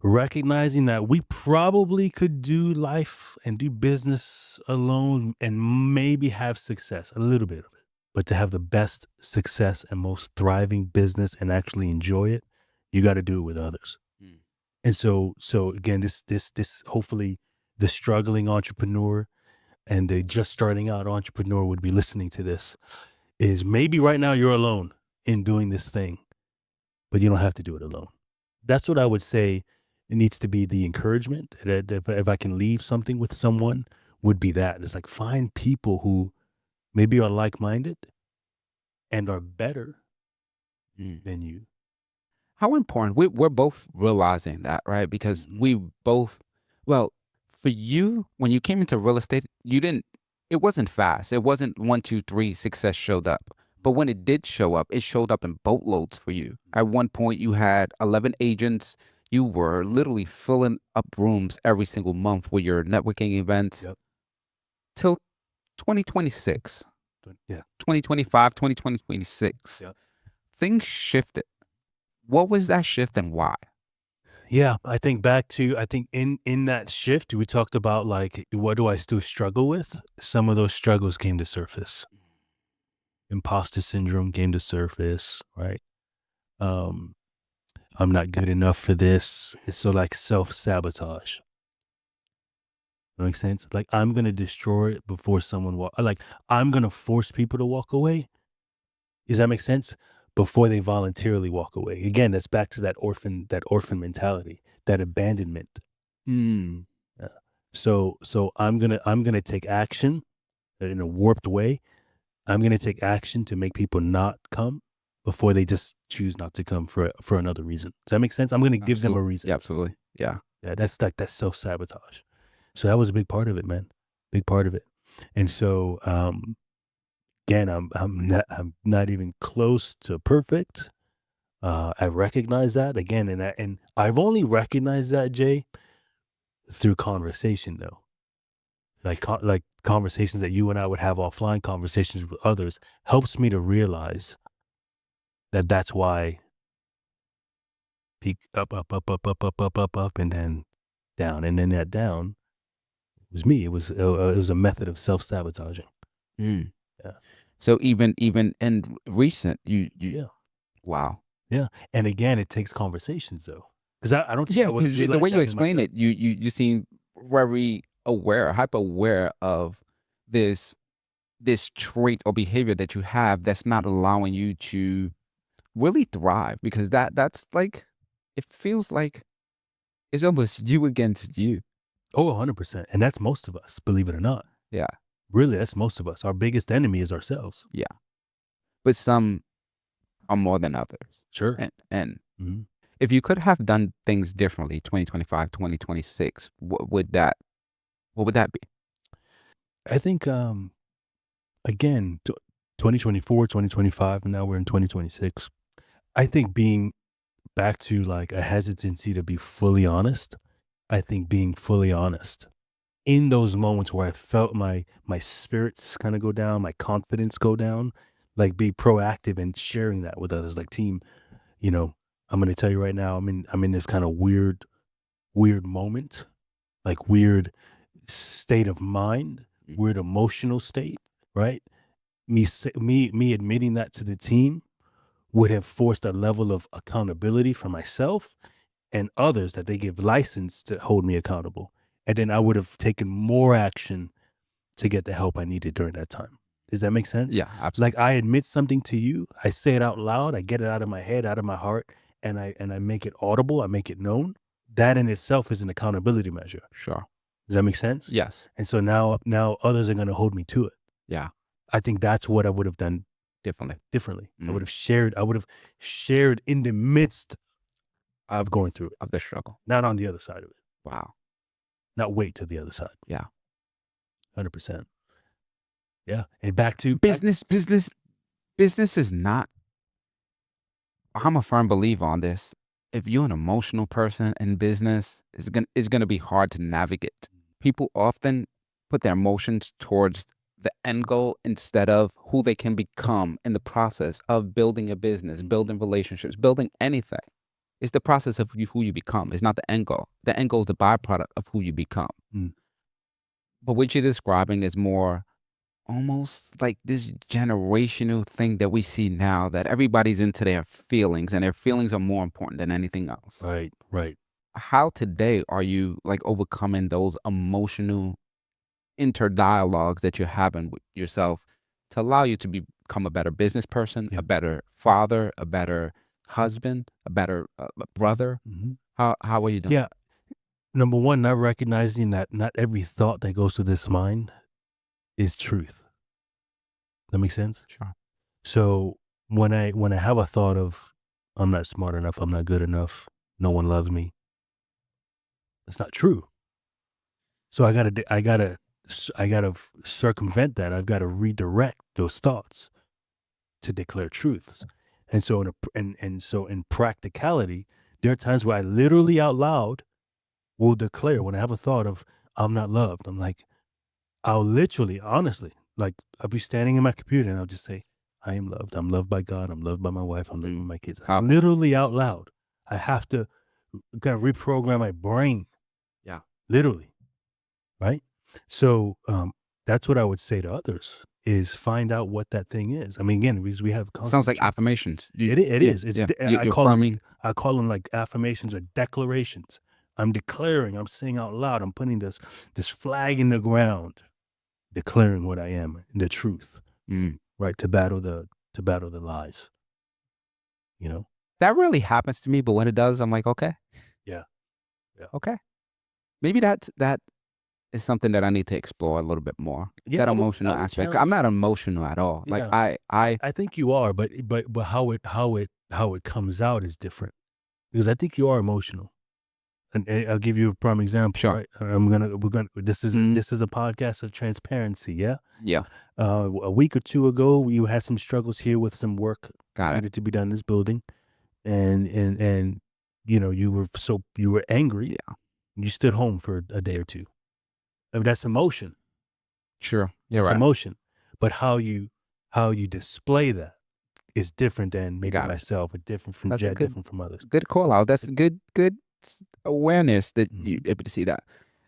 Recognizing that we probably could do life and do business alone and maybe have success, a little bit of it. But to have the best success and most thriving business and actually enjoy it, you got to do it with others. Mm. And so again, this hopefully the struggling entrepreneur and the just starting out entrepreneur would be listening to this is maybe right now you're alone in doing this thing, but you don't have to do it alone. That's what I would say. It needs to be the encouragement that if I can leave something with someone would be that. It's like find people who maybe are like-minded and are better than you. How important we're both realizing that, right? Because we both, well, for you, when you came into real estate, it wasn't fast. It wasn't 1, 2, 3, success showed up. But when it did show up, it showed up in boatloads for you. At one point, you had 11 agents. You were literally filling up rooms every single month with your networking events. Yep. Till 2026. Yeah. 2025, 2026. Yep. Things shifted. What was that shift and why? Yeah, I think in that shift, we talked about like, what do I still struggle with? Some of those struggles came to surface. Imposter syndrome came to surface, right? I'm not good enough for this. It's so like self-sabotage. That makes sense? Like I'm going to destroy it before someone I'm going to force people to walk away. Does that make sense? Before they voluntarily walk away. Again, that's back to that orphan mentality, that abandonment. So I'm gonna take action in a warped way. I'm gonna take action to make people not come before they just choose not to come for another reason. Does that make sense? I'm gonna give them a reason. Yeah, absolutely. Yeah. Yeah, that's self-sabotage. So that was a big part of it, man. Big part of it. And so again, I'm not even close to perfect. I recognize that again, and I've only recognized that, Jay, through conversation though. Like conversations that you and I would have offline, conversations with others, helps me to realize that that's why peak up, and then down, and then that down It was me. It was a method of self-sabotaging. Mm. Yeah. So even in recent, you Yeah. wow. Yeah. And again, it takes conversations though. Because I don't think Yeah, I would because be the like way you that with explain myself. it, you seem very aware, hyper aware of this trait or behavior that you have that's not allowing you to really thrive, because that's like, it feels like it's almost you against you. Oh, 100%. And that's most of us, believe it or not. Yeah, Really, that's most of us. Our biggest enemy is ourselves. yeah. But some are more than others. Sure. And Mhm. if you could have done things differently, 2025, 2026, what would that be? I think, again, 2024, 2025, and now we're in 2026. I think being back to like a hesitancy to be fully honest. I think being fully honest in those moments where I felt my spirits kind of go down, my confidence go down, like be proactive and sharing that with others. Like, team, you know, I'm gonna tell you right now, I'm in this kind of weird moment, like weird state of mind, Mm. weird emotional state, right? Me admitting that to the team would have forced a level of accountability for myself and others, that they give license to hold me accountable. And then I would have taken more action to get the help I needed during that time. Does that make sense? Yeah, absolutely. Like, I admit something to you, I say it out loud, I get it out of my head, out of my heart, and I make it audible, I make it known. That in itself is an accountability measure. Sure. Does that make sense? Yes. And so now others are going to hold me to it. Yeah. I think that's what I would have done Differently. differently. I Mm. would have shared in the midst of going through it, Of the struggle. not on the other side of it, Wow. not wait to the other side. Yeah. 100%. Yeah. And back to Business is not, I'm a firm believer on this. If you're an emotional person in business, it's gonna be hard to navigate. People often put their emotions towards the end goal instead of who they can become in the process of building a business, building relationships, building anything. It's the process of who you become. It's not the end goal. The end goal is the byproduct of who you become. Mm. But what you're describing is more almost like this generational thing that we see now, that everybody's into their feelings and their feelings are more important than anything else. Right. How today are you like overcoming those emotional interdialogues that you're having with yourself to allow you to become a better business person, Yeah. a better father, a better husband, a better brother? Mm-hmm. How are you doing? Yeah. Number one, not recognizing that not every thought that goes through this mind is truth. That makes sense? Sure. So when I have a thought of, I'm not smart enough, I'm not good enough, no one loves me, it's not true. So I gotta circumvent that. I've got to redirect those thoughts to declare truths. And so in practicality, there are times where I literally out loud will declare, when I have a thought of I'm not loved, I'm like, I'll literally, honestly, like, I'll be standing in my computer and I'll just say, I am loved. I'm loved by God. I'm loved by my wife. I'm loved by my kids. How- Literally out loud. I have to kind of reprogram my brain. Yeah. Literally. Right? So that's what I would say to others, is find out what that thing is. I mean, again, because we have constant Sounds like truth. affirmations. It is. It's You're I call affirming. I call them like affirmations or declarations. I'm declaring, I'm saying out loud, I'm putting this flag in the ground, declaring what I am, the truth, Mm. right? To battle the lies. You know? That really happens to me, but when it does, I'm like, okay. Yeah. Yeah. Okay. Maybe that is something that I need to explore a little bit more. Yeah, That I would emotional aspect. challenge I'm not emotional at all. Like Yeah. I I think you are, but how it comes out is different. Because I think you are emotional. And I'll give you a prime example, Sure. right? This is a podcast of transparency, yeah? yeah, A week or two ago, you had some struggles here with some work got it. needed to be done in this building, and you know, you were angry. Yeah. You stood home for a day or two. I mean, that's emotion. Sure. You're It's right. emotion. But how you display that is different than maybe Got it. myself, or different from That's a Jed, good- different from others. Good call out. That's a good awareness that you're able to see that.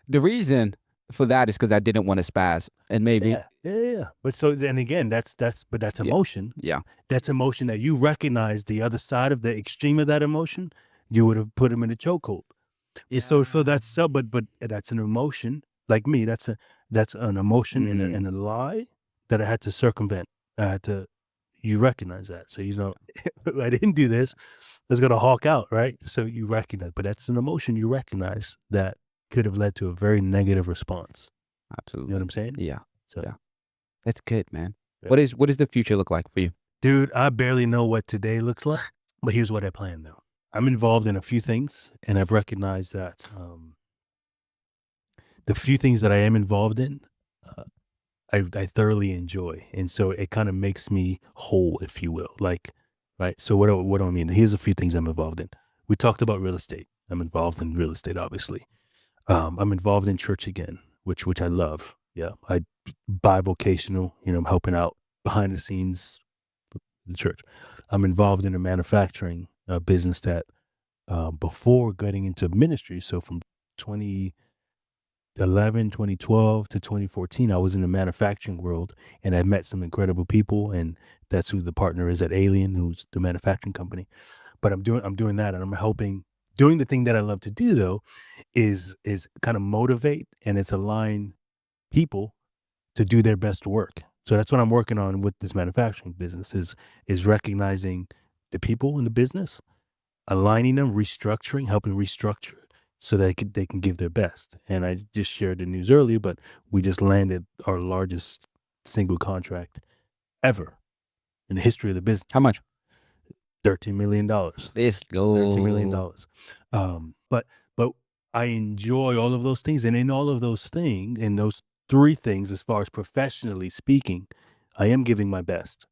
The reason for that is because I didn't want to spaz, and maybe Yeah. But so then again, that's yeah, emotion. yeah, That's emotion that you recognize the other side of the extreme of that emotion. You would have put him in a chokehold. Yeah, so that's but that's an emotion. Like me, that's an emotion and a lie that I had to circumvent. I had to. You recognize that, so I didn't do this. I was gonna hawk out, right? So you recognize, but that's an emotion you recognize that could have led to a very negative response. You know absolutely, what I'm saying? yeah, So, yeah. That's good, man. yeah. What does the future look like for you? Dude, I barely know what today looks like, but here's what I plan though. I'm involved in a few things, and I've recognized that the few things that I am involved in, uh, I thoroughly enjoy, and so it kind of makes me whole, if you will. Like, right. So what do I mean? Here's a few things I'm involved in. We talked about real estate. I'm involved in real estate, obviously. I'm involved in church again, which I love. Yeah, I bivocational. I'm helping out behind the scenes the church. I'm involved in a manufacturing business that before getting into ministry, so from 2011, 2012 to 2014, I was in the manufacturing world and I met some incredible people, and that's who the partner is at Alien, who's the manufacturing company. But I'm doing that, and I'm helping doing the thing that I love to do though is kind of motivate, and it's align people to do their best work. So that's what I'm working on with this manufacturing business is recognizing the people in the business, aligning them, restructuring, helping restructure so that they can give their best. And I just shared the news earlier, but we just landed our largest single contract ever in the history of the business. How much? $13 million. Let's $13 million. go. But I enjoy all of those things. And in all of those things, in those three things, as far as professionally speaking, I am giving my best.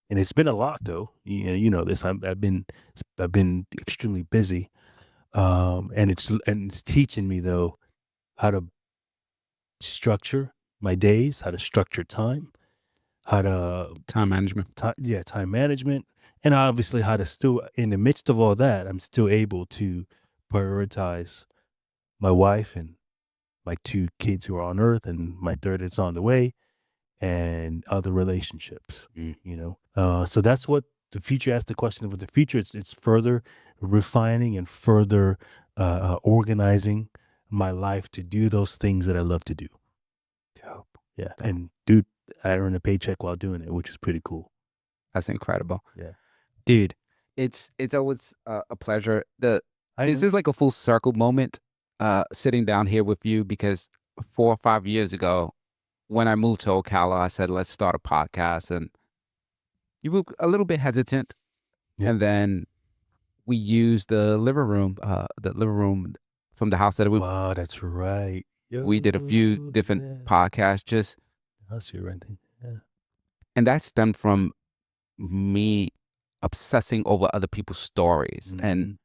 And it's been a lot though. You know this. I've been extremely busy. And it's teaching me though how to structure my days, how to structure time, how to Time management. time management, and obviously how to still, in the midst of all that, I'm still able to prioritize my wife and my two kids who are on earth and my third that's on the way, and other relationships, so that's what the future asks the question of what the future. It's further refining and further organizing my life to do those things that I love to do. Dope. Yeah. And dude, I earn a paycheck while doing it, which is pretty cool. That's incredible. Yeah. Dude, it's always a pleasure. This is like a full circle moment sitting down here with you, because 4 or 5 years ago when I moved to Ocala, I said, let's start a podcast, and you were a little bit hesitant. Yeah. And then we used the living room from the house that Wow, that's right. we did a few different podcasts, just, That's your right thing. Yeah. and that stemmed from me obsessing over other people's stories. And Mhm.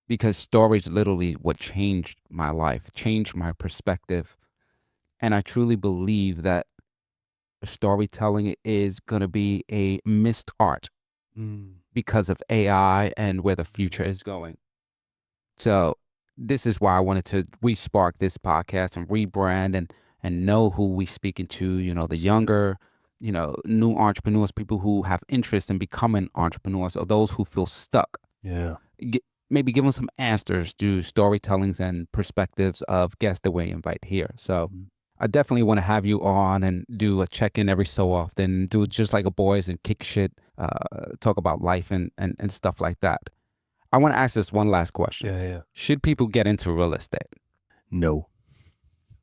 because stories literally what changed my life, changed my perspective. And I truly believe that storytelling is going to be a missed art Mm. because of AI and where the future is going. So this is why I wanted to re-spark this podcast and rebrand and know who we speaking to, the younger, new entrepreneurs, people who have interest in becoming entrepreneurs, or those who feel stuck. Yeah. Maybe give them some answers to storytellings and perspectives of guests that we invite here. So Mhm. I definitely want to have you on and do a check-in every so often, do it just like a boys and kick shit, talk about life and stuff like that. I want to ask this one last question. Yeah. Should people get into real estate? No.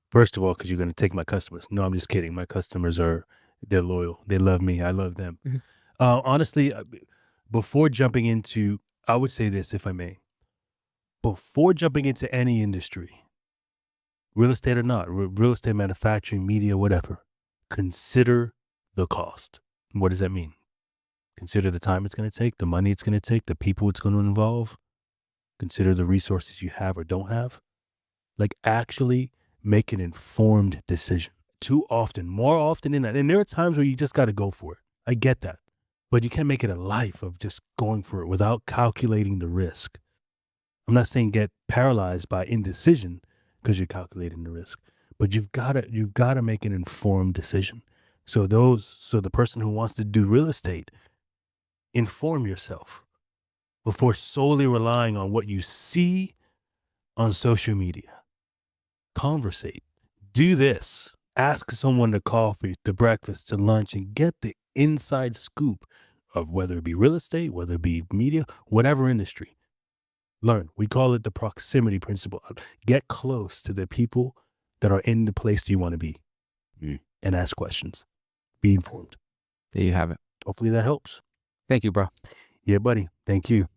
First of all, because you're going to take my customers. No, I'm just kidding. My customers they're loyal. They love me. I love them. Honestly, before jumping into, I would say this, if I may. Before jumping into any industry, real estate or not, real estate, manufacturing, media, whatever, consider the cost. What does that mean? Consider the time it's going to take, the money it's going to take, the people it's going to involve. Consider the resources you have or don't have. Like, actually make an informed decision. Too often, more often than that. And there are times where you just got to go for it. I get that. But you can't make it a life of just going for it without calculating the risk. I'm not saying get paralyzed by indecision because you're calculating the risk, but you've gotta make an informed decision. So the person who wants to do real estate, inform yourself before solely relying on what you see on social media. Conversate. Do this. Ask someone to coffee, to breakfast, to lunch, and get the inside scoop of whether it be real estate, whether it be media, whatever industry. Learn. We call it the proximity principle. Get close to the people that are in the place you want to be and ask questions. Be informed. There you have it. Hopefully that helps. Thank you, bro. Yeah, buddy. Thank you.